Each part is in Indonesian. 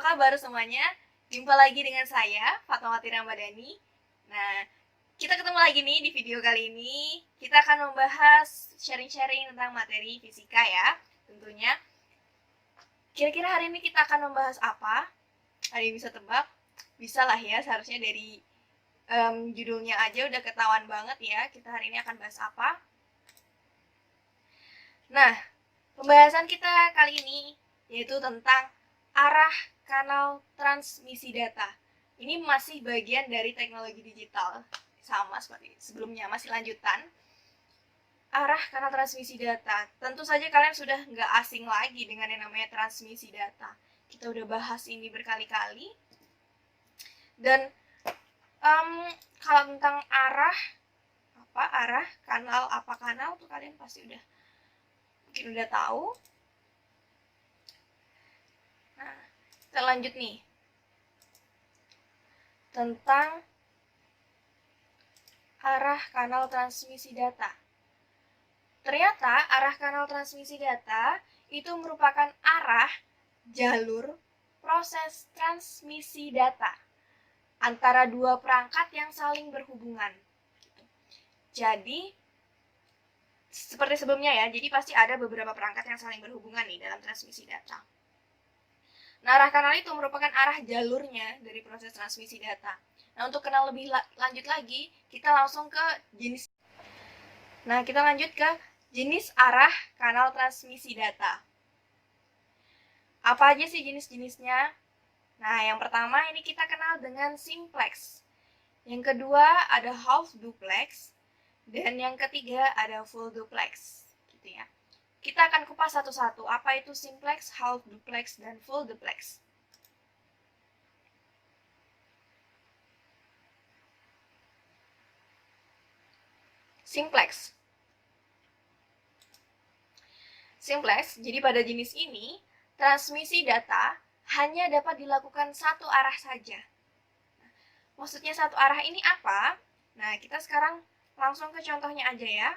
kabar semuanya? Jumpa lagi dengan saya, Fatmawati Ramadhani. Nah, kita ketemu lagi nih di video kali ini. Kita akan membahas sharing-sharing tentang materi fisika ya, tentunya. Kira-kira hari ini kita akan membahas apa? Ada yang bisa tebak? Bisa lah ya, seharusnya dari judulnya aja udah ketahuan banget ya, kita hari ini akan bahas apa. Nah, pembahasan kita kali ini yaitu tentang arah kanal transmisi data. Ini masih bagian dari teknologi digital, sama seperti sebelumnya, masih lanjutan. Arah kanal transmisi data, tentu saja kalian sudah nggak asing lagi dengan yang namanya transmisi data. Kita udah bahas ini berkali-kali. Dan kalau tentang arah kanal tuh kalian pasti mungkin udah tahu. Nah, kita lanjut nih tentang arah kanal transmisi data. Ternyata arah kanal transmisi data itu merupakan arah jalur proses transmisi data antara dua perangkat yang saling berhubungan. Jadi, seperti sebelumnya ya, jadi pasti ada beberapa perangkat yang saling berhubungan nih dalam transmisi data. Nah, arah kanal itu merupakan arah jalurnya dari proses transmisi data. Nah, untuk kenal lebih lanjut lagi, kita langsung ke jenis. Nah, kita lanjut ke jenis arah kanal transmisi data. Apa aja sih jenis-jenisnya? Nah, yang pertama ini kita kenal dengan simplex. Yang kedua ada half duplex. Dan yang ketiga ada full duplex. Gitu ya. Kita akan kupas satu-satu, apa itu simplex, half duplex, dan full duplex. Simplex. Simplex, jadi pada jenis ini, transmisi data hanya dapat dilakukan satu arah saja. Maksudnya satu arah ini apa? Nah, kita sekarang langsung ke contohnya aja ya.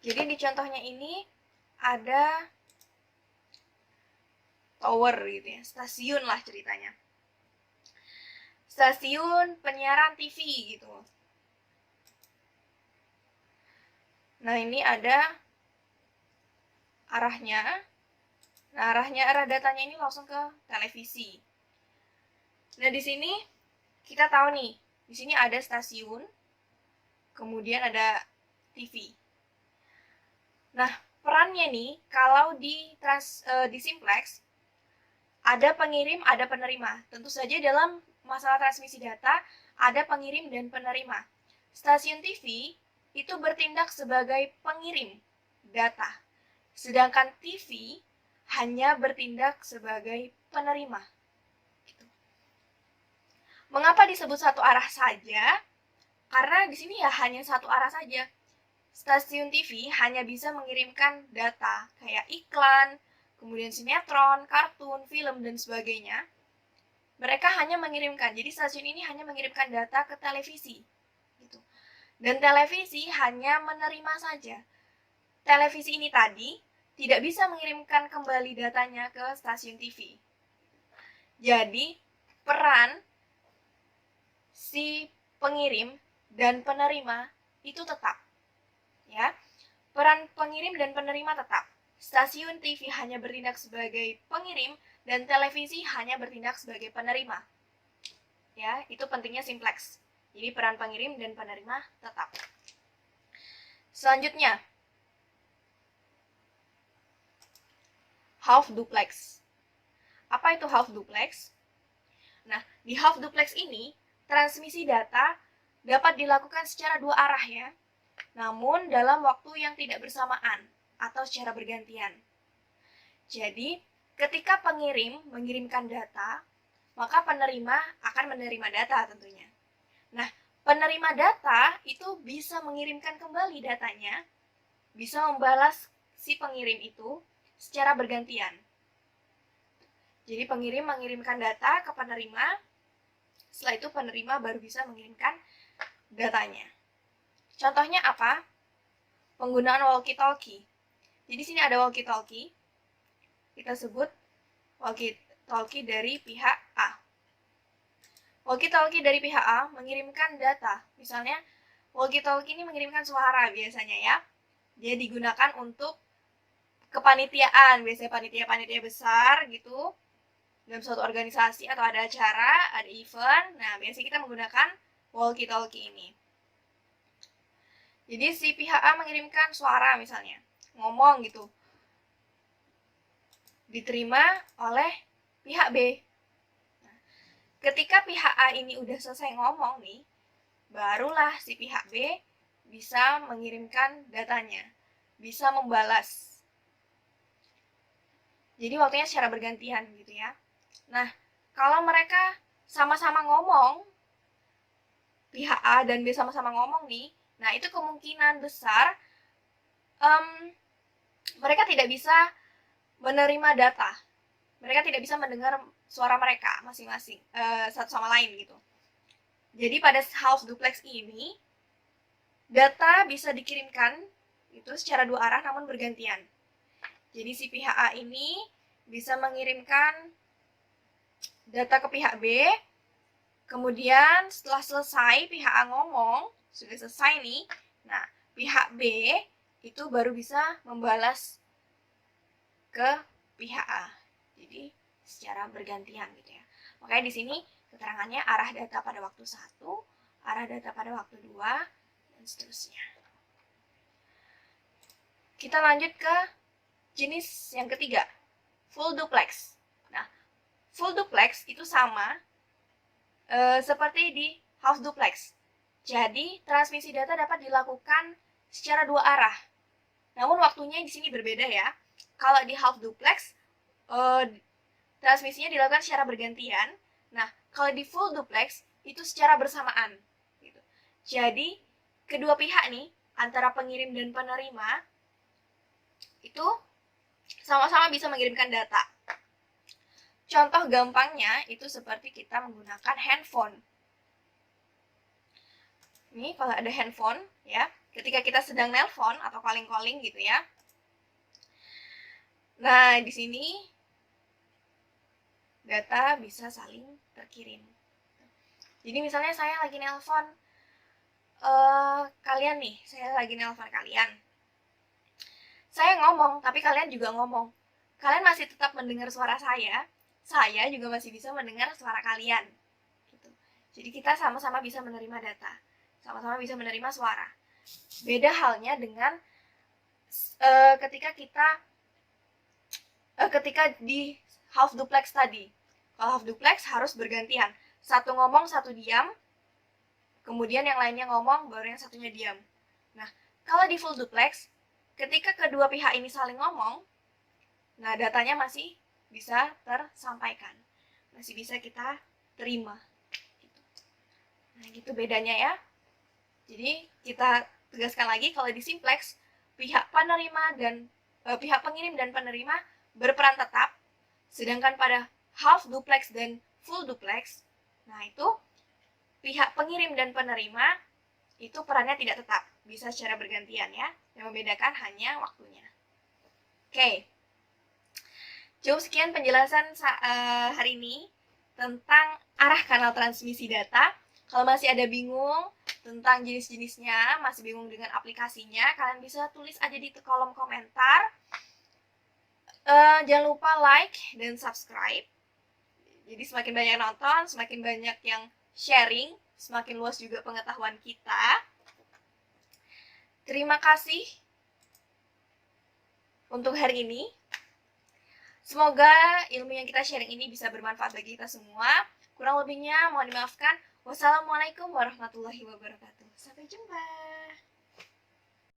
Jadi di contohnya ini ada tower gitu ya, stasiun lah ceritanya. Stasiun penyiaran TV gitu. Nah, ini ada arahnya. Nah, arah datanya ini langsung ke televisi. Nah, di sini kita tahu nih, di sini ada stasiun, kemudian ada TV. Nah, perannya nih, kalau di simplex, ada pengirim, ada penerima. Tentu saja dalam masalah transmisi data, ada pengirim dan penerima. Stasiun TV itu bertindak sebagai pengirim data, sedangkan TV hanya bertindak sebagai penerima. Mengapa disebut satu arah saja? Karena di sini ya hanya satu arah saja. Stasiun TV hanya bisa mengirimkan data kayak iklan, kemudian sinetron, kartun, film, dan sebagainya. Mereka hanya mengirimkan, jadi stasiun ini hanya mengirimkan data ke televisi. Gitu. Dan televisi hanya menerima saja. Televisi ini tadi tidak bisa mengirimkan kembali datanya ke stasiun TV. Jadi, peran si pengirim dan penerima itu tetap. Ya, peran pengirim dan penerima tetap. Stasiun TV hanya bertindak sebagai pengirim dan televisi hanya bertindak sebagai penerima. Ya, itu pentingnya simplex. Jadi peran pengirim dan penerima tetap. Selanjutnya, half duplex. Apa itu half duplex? Nah, di half duplex ini, transmisi data dapat dilakukan secara dua arah ya, namun dalam waktu yang tidak bersamaan atau secara bergantian. Jadi, ketika pengirim mengirimkan data, maka penerima akan menerima data tentunya. Nah, penerima data itu bisa mengirimkan kembali datanya, bisa membalas si pengirim itu secara bergantian. Jadi pengirim mengirimkan data ke penerima, setelah itu penerima baru bisa mengirimkan datanya. Contohnya apa? Penggunaan walkie-talkie. Jadi sini ada walkie-talkie. kita sebut walkie-talkie dari pihak A. Walkie-talkie dari pihak A mengirimkan data. Misalnya, walkie-talkie ini mengirimkan suara biasanya ya. Dia digunakan untuk kepanitiaan, biasanya panitia-panitia besar gitu, dalam suatu organisasi atau ada acara, ada event. Nah, biasanya kita menggunakan walkie-talkie ini. Jadi si pihak A mengirimkan suara misalnya, ngomong gitu, diterima oleh pihak B. Nah, ketika pihak A ini udah selesai ngomong nih, barulah si pihak B bisa mengirimkan datanya, bisa membalas. Jadi waktunya secara bergantian gitu ya. Nah, kalau mereka sama-sama ngomong, pihak A dan B sama-sama ngomong nih, nah itu kemungkinan besar mereka tidak bisa menerima data. Mereka tidak bisa mendengar suara mereka masing-masing, satu sama lain gitu. Jadi pada half duplex ini, data bisa dikirimkan itu secara dua arah namun bergantian. Jadi si pihak A ini bisa mengirimkan data ke pihak B, kemudian setelah selesai pihak A ngomong, sudah selesai nih, nah pihak B itu baru bisa membalas ke pihak A. Jadi secara bergantian gitu ya. Makanya di sini keterangannya arah data pada waktu 1, arah data pada waktu 2, dan seterusnya. Kita lanjut ke jenis yang ketiga, full duplex. Nah, full duplex itu sama seperti di half duplex. Jadi, transmisi data dapat dilakukan secara dua arah. Namun waktunya di sini berbeda ya. Kalau di half duplex, transmisinya dilakukan secara bergantian. Nah, kalau di full duplex, itu secara bersamaan. Gitu. Jadi, kedua pihak nih, antara pengirim dan penerima, itu sama-sama bisa mengirimkan data. Contoh gampangnya, itu seperti kita menggunakan handphone. Ini kalau ada handphone, ya, ketika kita sedang nelpon atau calling-calling gitu ya. Nah, di sini data bisa saling terkirim. Jadi misalnya saya lagi nelpon kalian nih, saya lagi nelpon kalian. Saya ngomong, tapi kalian juga ngomong. Kalian masih tetap mendengar suara saya juga masih bisa mendengar suara kalian. Gitu. Jadi kita sama-sama bisa menerima data, sama-sama bisa menerima suara. Beda halnya dengan ketika di half duplex tadi. Kalau half duplex harus bergantian. Satu ngomong, satu diam. Kemudian yang lainnya ngomong, baru yang satunya diam. Nah, kalau di full duplex, ketika kedua pihak ini saling ngomong, nah datanya masih bisa tersampaikan. Masih bisa kita terima. Nah, gitu bedanya ya. Jadi, kita tegaskan lagi kalau di simplex, pihak pengirim dan penerima berperan tetap, sedangkan pada half duplex dan full duplex, nah itu pihak pengirim dan penerima itu perannya tidak tetap, bisa secara bergantian ya. Yang membedakan hanya waktunya. Oke. Cukup sekian penjelasan hari ini tentang arah kanal transmisi data. Kalau masih ada bingung tentang jenis-jenisnya, masih bingung dengan aplikasinya, kalian bisa tulis aja di kolom komentar. Jangan lupa like dan subscribe. Jadi semakin banyak nonton, semakin banyak yang sharing, semakin luas juga pengetahuan kita. Terima kasih untuk hari ini. Semoga ilmu yang kita sharing ini bisa bermanfaat bagi kita semua. Kurang lebihnya mohon dimaafkan. Wassalamualaikum warahmatullahi wabarakatuh. Sampai jumpa.